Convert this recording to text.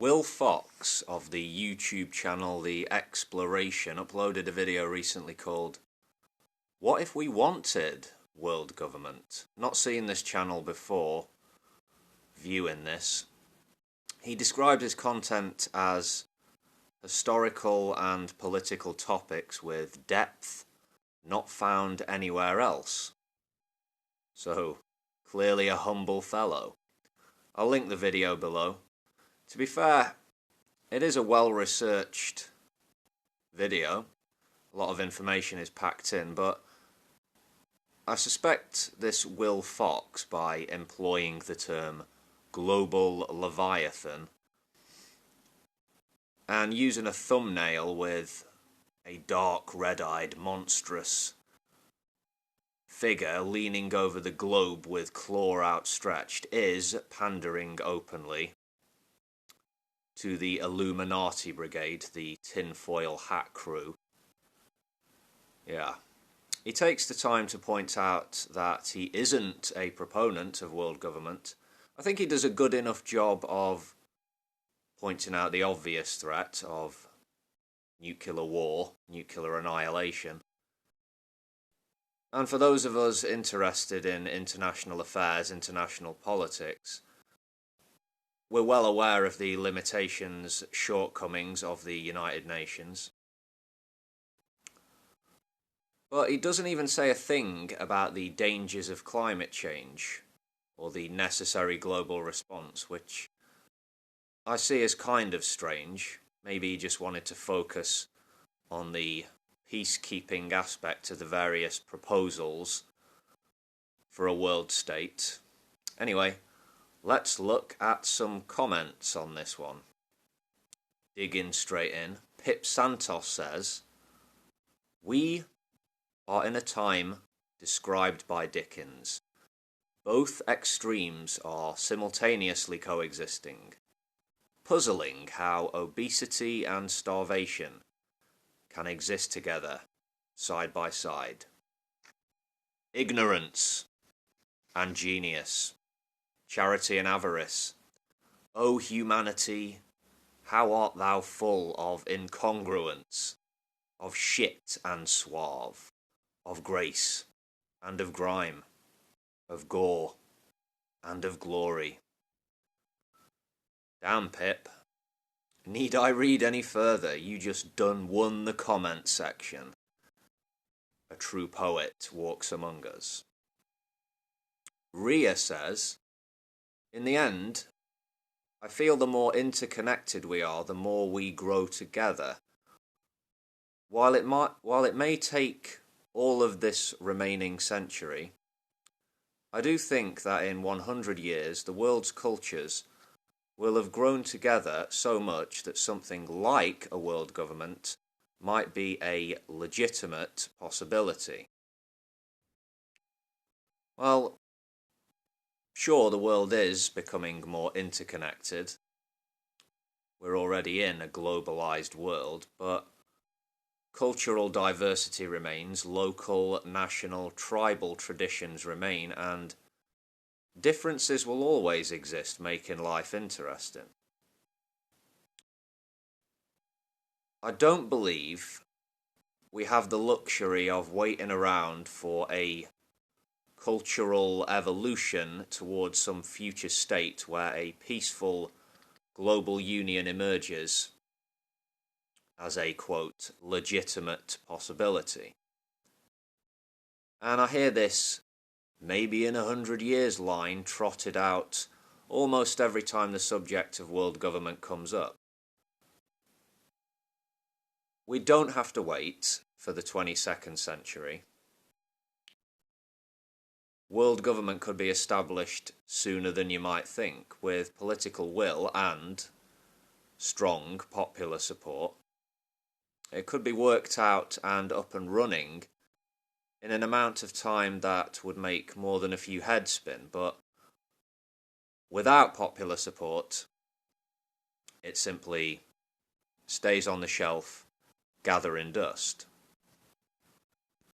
Will Fox of the YouTube channel The Exploration uploaded a video recently called "What if we wanted world government?" Not seen this channel before viewing this. He described his content as historical and political topics with depth not found anywhere else. So, clearly a humble fellow. I'll link the video below. To be fair, it is a well-researched video. A lot of information is packed in, but I suspect this Will Fox, by employing the term global Leviathan and using a thumbnail with a dark, red-eyed, monstrous figure leaning over the globe with claw outstretched, is pandering openly to the Illuminati Brigade, the tinfoil hat crew. Yeah. He takes the time to point out that he isn't a proponent of world government. I think he does a good enough job of pointing out the obvious threat of nuclear war, nuclear annihilation. And for those of us interested in international affairs, international politics, we're well aware of the limitations, shortcomings of the United Nations. But he doesn't even say a thing about the dangers of climate change or the necessary global response, which I see as kind of strange. Maybe he just wanted to focus on the peacekeeping aspect of the various proposals for a world state. Anyway, let's look at some comments on this one. Digging straight in, Pip Santos says, "We are in a time described by Dickens. Both extremes are simultaneously coexisting. Puzzling how obesity and starvation can exist together, side by side. Ignorance and genius, charity and avarice. O humanity, how art thou full of incongruence, of shit and suave, of grace and of grime, of gore and of glory." Damn, Pip. Need I read any further? You just done won the comment section. A true poet walks among us. Ria says, "In the end, I feel the more interconnected we are, the more we grow together. While it may take all of this remaining century, I do think that in 100 years the world's cultures will have grown together so much that something like a world government might be a legitimate possibility." Well, sure, the world is becoming more interconnected. We're already in a globalized world, but cultural diversity remains, local, national, tribal traditions remain, and differences will always exist, making life interesting. I don't believe we have the luxury of waiting around for a cultural evolution towards some future state where a peaceful global union emerges as a, quote, legitimate possibility. And I hear this maybe in 100 years line trotted out almost every time the subject of world government comes up. We don't have to wait for the 22nd century. World government could be established sooner than you might think, with political will and strong popular support. It could be worked out and up and running in an amount of time that would make more than a few heads spin, but without popular support, it simply stays on the shelf, gathering dust.